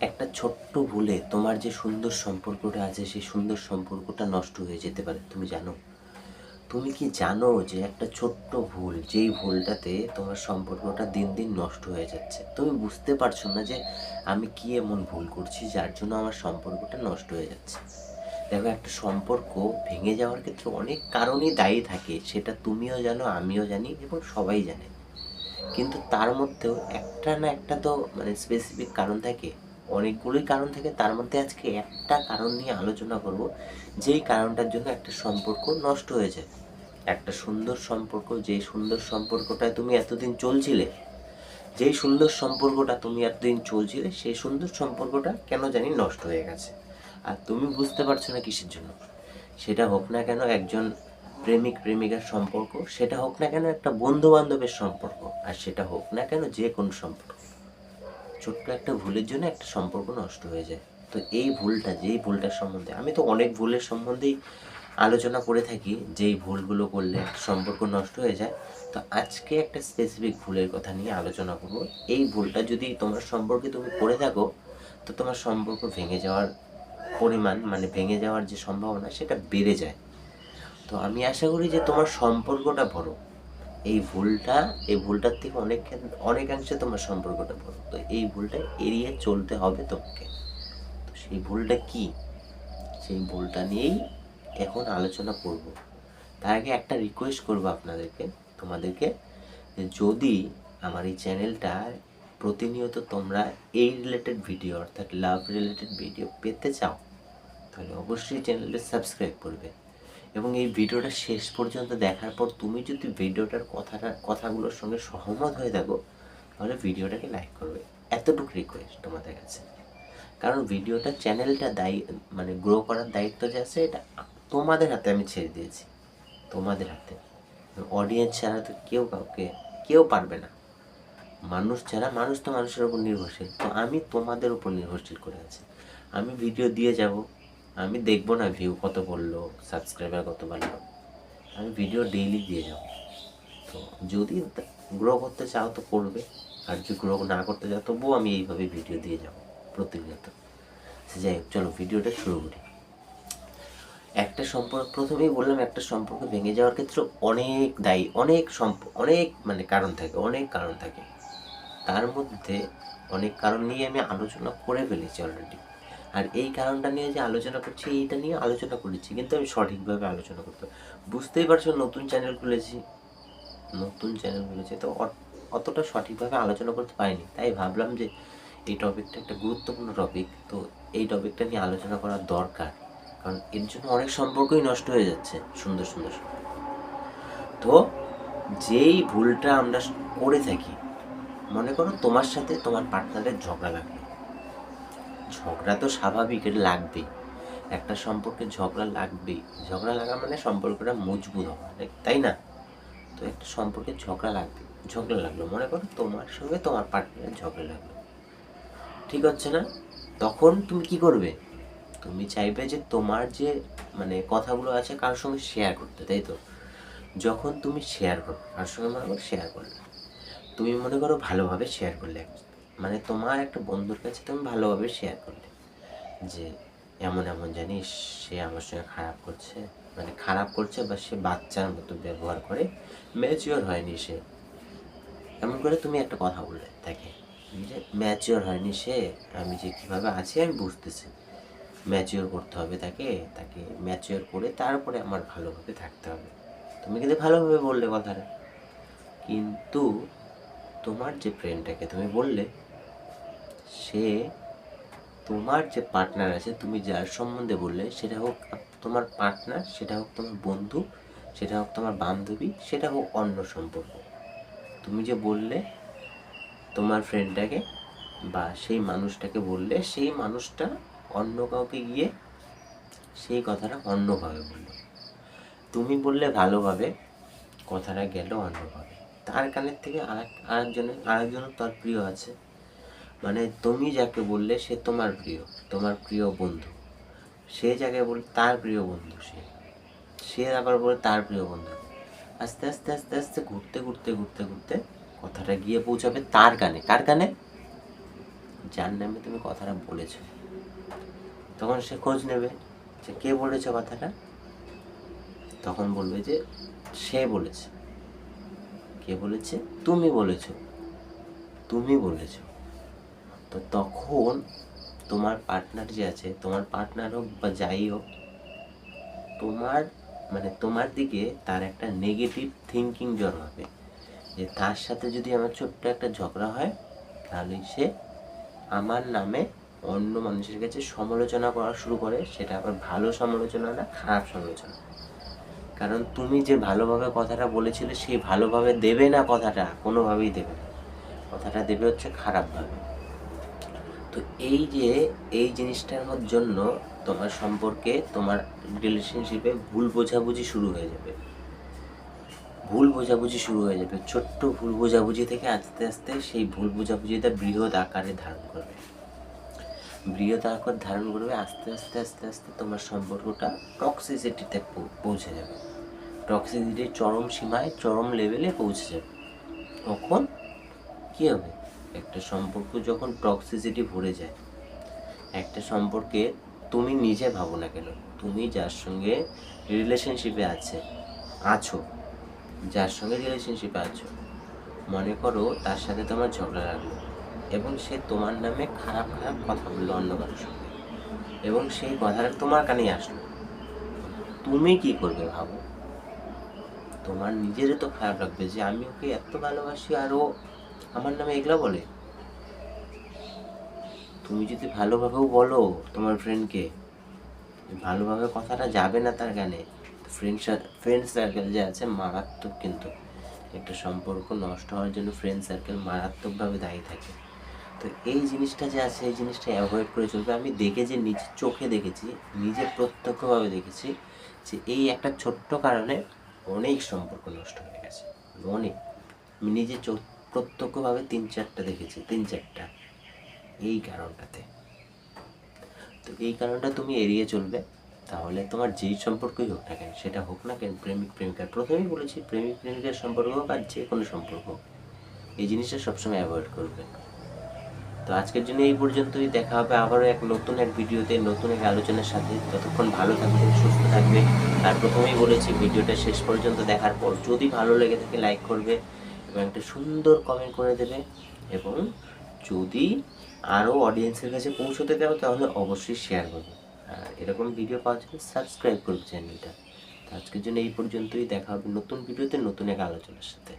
একটা ছোট্ট ভুলে তোমার যে সুন্দর সম্পর্কটা আছে সেই সুন্দর সম্পর্কটা নষ্ট হয়ে যেতে পারে। তুমি জানো? তুমি কি জানো যে একটা ছোট্ট ভুল, যেই ভুলটাতে তোমার সম্পর্কটা দিন দিন নষ্ট হয়ে যাচ্ছে? তুমি বুঝতে পারছো না যে আমি কি এমন ভুল করছি যার জন্য আমার সম্পর্কটা নষ্ট হয়ে যাচ্ছে। দেখো, একটা সম্পর্ক ভেঙে যাওয়ার ক্ষেত্রে অনেক কারণই দায়ী থাকে, সেটা তুমিও জানো, আমিও জানি এবং সবাই জানে। কিন্তু তার মধ্যেও একটা না একটা তো স্পেসিফিক কারণ থাকে। অনেকগুলোই কারণ থাকে, তার মধ্যে আজকে একটা কারণ নিয়ে আলোচনা করব, যেই কারণটার জন্য একটা সম্পর্ক নষ্ট হয়ে যায়। একটা সুন্দর সম্পর্ক, যেই সুন্দর সম্পর্কটায় তুমি এতদিন চলছিলে, যেই সুন্দর সম্পর্কটা তুমি এতদিন চলছিলে, সেই সুন্দর সম্পর্কটা কেন জানি নষ্ট হয়ে গেছে। আর তুমি বুঝতে পারছো না কিসের জন্য। সেটা হোক না কেন একজন প্রেমিক প্রেমিকার সম্পর্ক, সেটা হোক না কেন একটা বন্ধু বান্ধবের সম্পর্ক, আর সেটা হোক না কেন যে কোনো সম্পর্ক, ছোট্ট একটা ভুলের জন্য একটা সম্পর্ক নষ্ট হয়ে যায়। তো এই ভুলটা, যেই ভুলটার সম্বন্ধে, আমি তো অনেক ভুলের সম্বন্ধেই আলোচনা করে থাকি, যেই ভুলগুলো করলে একটা সম্পর্ক নষ্ট হয়ে যায়। তো আজকে একটা স্পেসিফিক ভুলের কথা নিয়ে আলোচনা করব। এই ভুলটা যদি তোমার সম্পর্কে তুমি করে থাকো, তো তোমার সম্পর্ক ভেঙে যাওয়ার পরিমাণ, ভেঙে যাওয়ার যে সম্ভাবনা, সেটা বেড়ে যায়। তো আমি আশা করি যে তোমার সম্পর্কটা বড়। এই ভুলটার থেকে অনেকাংশে তোমার সম্পর্কটা বড়। তো এই ভুলটা এড়িয়ে চলতে হবে তোমাকে। তো সেই ভুলটা কি, সেই ভুলটা নিয়েই এখন আলোচনা করব। তার আগে একটা রিকোয়েস্ট করব তোমাদেরকে, যে যদি আমার এই চ্যানেলটা প্রতিনিয়ত তোমরা এই রিলেটেড ভিডিও, অর্থাৎ লাভ রিলেটেড ভিডিও পেতে চাও, তাহলে অবশ্যই চ্যানেলটা সাবস্ক্রাইব করবে। এবং এই ভিডিওটা শেষ পর্যন্ত দেখার পর তুমি যদি ভিডিওটার কথাগুলোর সঙ্গে সহমত হয়ে থাকো, তাহলে ভিডিওটাকে লাইক করবে। এতটুকু রিকোয়েস্ট তোমাদের কাছে। কারণ ভিডিওটা, চ্যানেলটা গ্রো করার দায়িত্ব যে আছে, এটা তোমাদের হাতে আমি ছেড়ে দিয়েছি। তোমাদের হাতে। অডিয়েন্স ছাড়া তো কেউ পারবে না। মানুষ তো মানুষের উপর নির্ভরশীল। তো আমি তোমাদের উপর নির্ভরশীল করে আছি। আমি ভিডিও দিয়ে যাব, আমি দেখবো না ভিউ কত পড়লো, সাবস্ক্রাইবার কত বাড়লো। আমি ভিডিও ডেইলি দিয়ে যাব। তো যদি গ্রো করতে চাও তো করবে, আর যদি গ্রো না করতে চাও তবুও আমি এইভাবে ভিডিও দিয়ে যাব প্রতিনিয়ত। যাই হোক, চলো ভিডিওটা শুরু করি। একটা সম্পর্ক, প্রথমেই বললাম, একটা সম্পর্ক ভেঙে যাওয়ার ক্ষেত্রে অনেক দায়ী, অনেক কারণ থাকে। তার মধ্যে অনেক কারণ নিয়ে আমি আলোচনা করে ফেলেছি অলরেডি। আর এই কারণটা নিয়ে যে আলোচনা করছি, এইটা নিয়ে আলোচনা করেছি, কিন্তু আমি সঠিকভাবে আলোচনা করতে, বুঝতেই পারছো, নতুন চ্যানেল খুলেছি তো অতটা সঠিকভাবে আলোচনা করতে পারিনি। তাই ভাবলাম যে এই টপিকটা একটা গুরুত্বপূর্ণ টপিক, তো এই টপিকটা নিয়ে আলোচনা করা দরকার। কারণ এর জন্য অনেক সম্পর্কই নষ্ট হয়ে যাচ্ছে, সুন্দর সুন্দর। তো যেই ভুলটা আমরা করে থাকি, মনে করো তোমার সাথে তোমার পার্টনারের ঝগড়া লাগবে। ঝগড়া তো স্বাভাবিক, এটা লাগবেই। একটা সম্পর্কে ঝগড়া লাগবেই। ঝগড়া লাগা মানে সম্পর্কটা মজবুত হওয়া, তাই না? তো একটা সম্পর্কে ঝগড়া লাগবে। ঝগড়া লাগলো, মনে করো তোমার সঙ্গে তোমার পার্টনারের ঝগড়া লাগলো, ঠিক হচ্ছে না? তখন তুমি কি করবে? তুমি চাইবে যে তোমার যে কথাগুলো আছে কারোর সঙ্গে শেয়ার করতে, তাই তো? যখন তুমি শেয়ার করবে কারোর সঙ্গে, মনে করো শেয়ার করলে, তুমি মনে করো ভালোভাবে শেয়ার করলে, তোমার একটা বন্ধুর কাছে তুমি ভালোভাবে শেয়ার করলে যে এমন এমন জানিস, সে আমার সঙ্গে খারাপ করছে বা সে বাচ্চার মতো ব্যবহার করে, ম্যাচিওর হয়নি সে। এমন করে তুমি একটা কথা বললে তাকে, যে ম্যাচিওর হয়নি সে, আমি যে কীভাবে আছি আমি বুঝতেছি, ম্যাচিওর করতে হবে তাকে, ম্যাচিওর করে তারপরে আমার ভালোভাবে থাকতে হবে। তুমি কিন্তু ভালোভাবে বললে কথাটা, কিন্তু তোমার যে ফ্রেন্ডটাকে তুমি বললে, সে, তোমার যে পার্টনার আছে, তুমি যার সম্বন্ধে বললে, সেটা হোক তোমার পার্টনার, সেটা হোক তোমার বন্ধু, সেটা হোক তোমার বান্ধবী, সেটা হোক অন্য সম্পর্ক, তুমি যে বললে তোমার ফ্রেন্ডটাকে বা সেই মানুষটাকে বললে, সেই মানুষটা অন্য কাউকে গিয়ে সেই কথাটা অন্যভাবে বললো। তুমি বললে ভালোভাবে, কথাটা গেল অন্যভাবে। তার কানের থেকে আরেকজনের তার প্রিয় আছে। তুমি যাকে বললে সে তোমার প্রিয় বন্ধু, সে যাকে বল তার প্রিয় বন্ধু, সে আবার বলে তার প্রিয় বন্ধু। আস্তে আস্তে আস্তে আস্তে ঘুরতে ঘুরতে ঘুরতে ঘুরতে কথাটা গিয়ে পৌঁছাবে তার কানে। কার কানে? যার নামে তুমি কথাটা বলেছো। তখন সে খোঁজ নেবে যে কে বলেছে কথাটা, তখন বলবে যে সে বলেছে। কে বলেছে? তুমি বলেছো, তুমি বলেছো। তো তখন তোমার পার্টনার যে আছে, তোমার পার্টনার হোক বা যাই হোক, তোমার তোমার দিকে তার একটা নেগেটিভ থিঙ্কিং জন্মাবে যে তার সাথে যদি আমার ছোট্ট একটা ঝগড়া হয়, তাহলে সে আমার নামে অন্য মানুষের কাছে সমালোচনা করা শুরু করে। সেটা আবার ভালো সমালোচনা না, খারাপ সমালোচনা। কারণ তুমি যে ভালোভাবে কথাটা বলেছিলে, সেই ভালোভাবে দেবে না কথাটা, কোনোভাবেই দেবে না। কথাটা দেবে হচ্ছে খারাপভাবে। তো এই জিনিসটার জন্য তোমার সম্পর্কে, তোমার রিলেশনশিপে ভুল বোঝাবুঝি শুরু হয়ে যাবে। ছোট্ট ভুল বোঝাবুঝি থেকে আস্তে আস্তে সেই ভুল বোঝাবুঝিটা বৃহৎ আকারে ধারণ করবে। আস্তে আস্তে আস্তে আস্তে তোমার সম্পর্কটা টক্সিসিটিতে পৌঁছে যাবে। টক্সিসিটির চরম সীমায়, চরম লেভেলে পৌঁছে যাবে। তখন কী হবে? একটা সম্পর্ক যখন টক্সিসিটি ভরে যায়, একটা সম্পর্কে তুমি নিজে ভাবো না কেন, তুমি যার সঙ্গে রিলেশনশিপে আছো, মনে করো তার সাথে তোমার ঝগড়া লাগলো এবং সে তোমার নামে খারাপ খারাপ কথা বললো অন্য কারোর সঙ্গে, এবং সেই কথাটা তোমার কানে আসলো। তুমি কি করবে ভাবো? তোমার নিজেরও তো খারাপ লাগবে যে আমি ওকে এত ভালোবাসি আর ও আমার নামে এগুলো বলে। তুমি যদি ভালোভাবেও বলো তোমার ফ্রেন্ডকে, ভালোভাবে কথাটা যাবে না তার কানে। ফ্রেন্ড সার্কেল যে আছে মারাত্মক, কিন্তু একটা সম্পর্ক নষ্ট হওয়ার জন্য ফ্রেন্ড সার্কেল মারাত্মকভাবে দায়ী থাকে। তো এই জিনিসটা যে আছে, এই জিনিসটা অ্যাভয়েড করে চলবে। আমি নিজের চোখে দেখেছি, নিজে প্রত্যক্ষভাবে দেখেছি যে এই একটা ছোট্ট কারণে অনেক সম্পর্ক নষ্ট হয়ে গেছে। অনেক, আমি নিজে প্রত্যক্ষভাবে 3-4টা দেখেছি, 3-4টা, এই কারণটাতে। তো এই কারণটা তুমি এড়িয়ে চলবে। তাহলে তোমার যেই সম্পর্কই হোক না কেন, সেটা হোক না কেন প্রেমিক প্রেমিকার, প্রথমেই বলেছি প্রেমিক প্রেমিকার সম্পর্ক হোক আর যে কোনো সম্পর্ক হোক, এই জিনিসটা সবসময় অ্যাভয়েড করবে। তো আজকের জন্য এই পর্যন্তই। দেখা হবে আবারও নতুন এক ভিডিওতে, নতুন এক আলোচনার সাথে। ততক্ষণ ভালো থাকবে, সুস্থ থাকবে। আর প্রথমেই বলেছি, ভিডিওটা শেষ পর্যন্ত দেখার পর যদি ভালো লেগে থাকে লাইক করবে এবং একটা সুন্দর কমেন্ট করে দেবে, এবং যদি আরও অডিয়েন্সের কাছে পৌঁছতে দেবে তাহলে অবশ্যই শেয়ার করবে। আর এরকম ভিডিও পাওয়ার জন্য সাবস্ক্রাইব করবে চ্যানেলটা। তো আজকের জন্য এই পর্যন্তই। দেখা হবে নতুন ভিডিওতে, নতুন এক আলোচনার সাথে।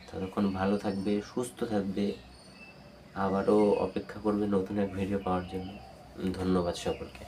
ততক্ষণ ভালো থাকবে, সুস্থ থাকবে। আবারও অপেক্ষা করবে নতুন এক ভিডিও পাওয়ার জন্য। ধন্যবাদ সকলকে।